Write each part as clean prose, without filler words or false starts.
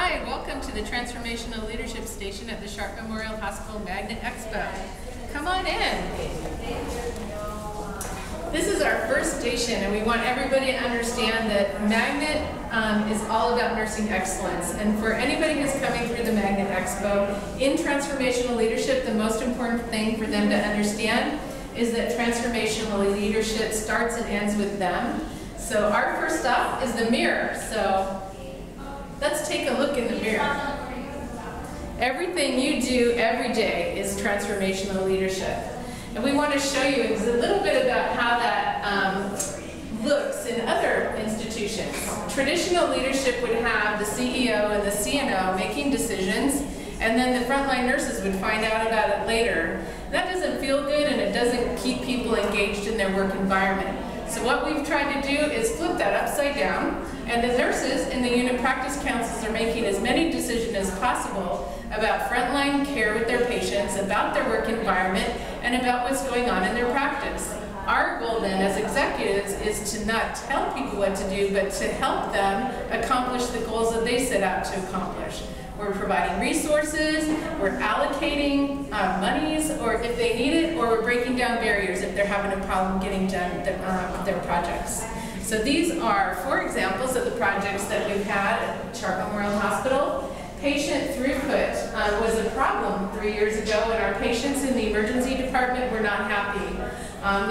Hi, welcome to the Transformational Leadership Station at the Sharp Memorial Hospital Magnet Expo. Come on in. This is our first station, and we want everybody to understand that Magnet is all about nursing excellence. And for anybody who's coming through the Magnet Expo, in transformational leadership, the most important thing for them to understand is that transformational leadership starts and ends with them. So our first stop is the mirror. So let's take a look in the mirror. Everything you do every day is transformational leadership. And we want to show you a little bit about how that looks in other institutions. Traditional leadership would have the CEO and the CNO making decisions, and then the frontline nurses would find out about it later. That doesn't feel good, and it doesn't keep people engaged in their work environment. So what we've tried to do is flip that upside down, and the nurses in the unit practice councils are making as many decisions as possible about frontline care with their patients, about their work environment, and about what's going on in their practice. Our goal then as executives is to not tell people what to do, but to help them accomplish the goals that they set out to accomplish. We're providing resources, we're allocating monies, or if they need it, or we're breaking down barriers if they're having a problem getting done their projects. So these are 4 examples of the projects that we've had at Sharp Memorial Hospital. Patient throughput was a problem 3 years ago, and our patients in the emergency department were not happy.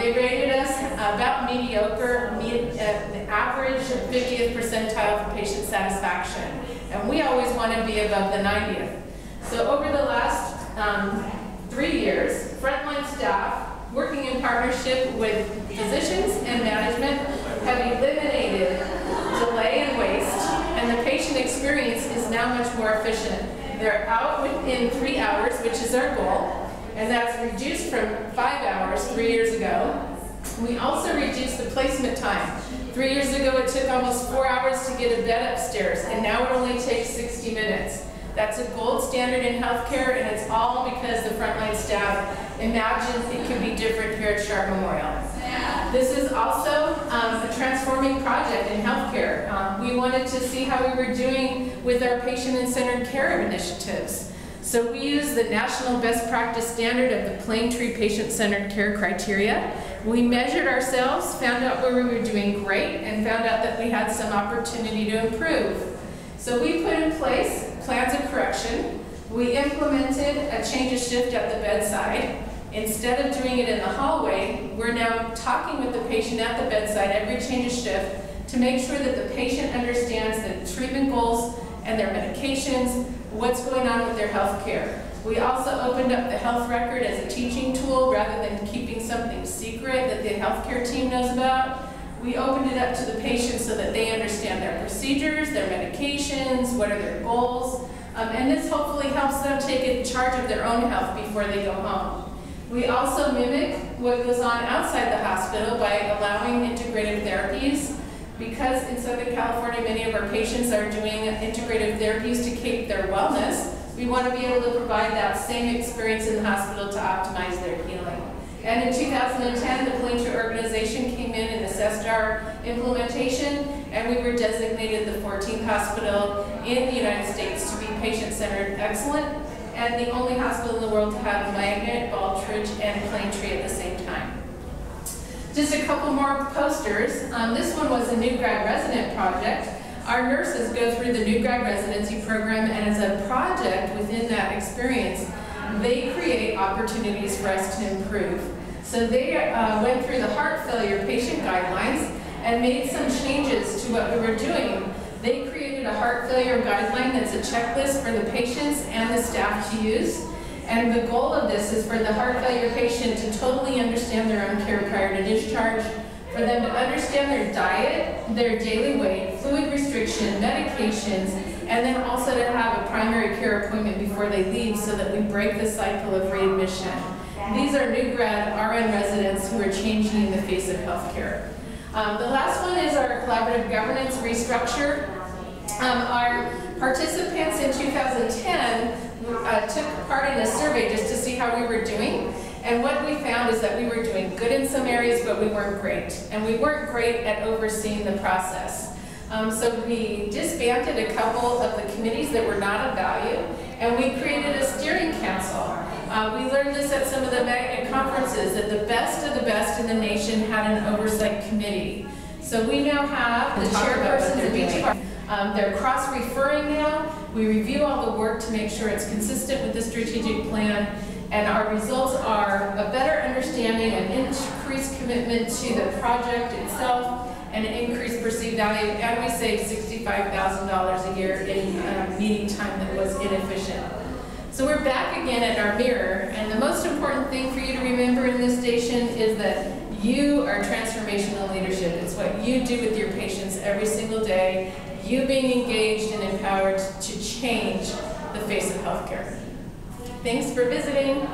They rated us about mediocre, the average 50th percentile for patient satisfaction. And we always want to be above the 90th. So over the last 3 years, frontline staff, working in partnership with physicians and management, have eliminated delay and waste, and the patient experience is now much more efficient. They're out within 3 hours, which is our goal, and that's reduced from 5 hours 3 years ago. We also reduced the placement time. 3 years ago, it took almost 4 hours to get a bed upstairs, and now it only takes 60 minutes. That's a gold standard in healthcare, and it's all because the frontline staff imagined it could be different here at Sharp Memorial. This is also a transforming project in healthcare. We wanted to see how we were doing with our patient and centered care initiatives. So we use the national best practice standard of the Plaintree patient-centered care criteria. We measured ourselves, found out where we were doing great, and found out that we had some opportunity to improve. So we put in place plans of correction. We implemented a change of shift at the bedside. Instead of doing it in the hallway, we're now talking with the patient at the bedside every change of shift to make sure that the patient understands the treatment goals and their medications, what's going on with their health care. We also opened up the health record as a teaching tool rather than keeping something secret that the healthcare team knows about. We opened it up to the patient so that they understand their procedures, their medications, what are their goals, and this hopefully helps them take charge of their own health before they go home. We also mimic what goes on outside the hospital by allowing integrative therapies. Because in Southern California, many of our patients are doing integrative therapies to keep their wellness, we want to be able to provide that same experience in the hospital to optimize their healing. And in 2010, the Plaintree organization came in and assessed our implementation, and we were designated the 14th hospital in the United States to be patient-centered excellent, and the only hospital in the world to have Magnet, Baldrige, and Plaintree at the same time. Just a couple more posters. This one was a new grad resident project. Our nurses go through the new grad residency program, and as a project within that experience, they create opportunities for us to improve. So they went through the heart failure patient guidelines and made some changes to what we were doing. They created a heart failure guideline that's a checklist for the patients and the staff to use. And the goal of this is for the heart failure patient to totally understand their own care prior to discharge, for them to understand their diet, their daily weight, fluid restriction, medications, and then also to have a primary care appointment before they leave so that we break the cycle of readmission. These are new grad RN residents who are changing in the face of healthcare. The last one is our collaborative governance restructure. Our participants in 2010 took part in a survey just to see how we were doing, and what we found is that we were doing good in some areas, but we weren't great. And we weren't great at overseeing the process. So we disbanded a couple of the committees that were not of value, and we created a steering council. We learned this at some of the magnet conferences, that the best of the best in the nation had an oversight committee. So we now have the chairpersons of each of our, they're cross-referring now. We review all the work to make sure it's consistent with the strategic plan, and our results are a better understanding, an increased commitment to the project itself, and an increased perceived value, and we saved $65,000 a year in meeting time that was inefficient. So we're back again at our mirror, and the most important thing for you to remember in this station is that you are transformational leadership. It's what you do with your patients every single day, you being engaged and empowered to change the face of healthcare. Thanks for visiting.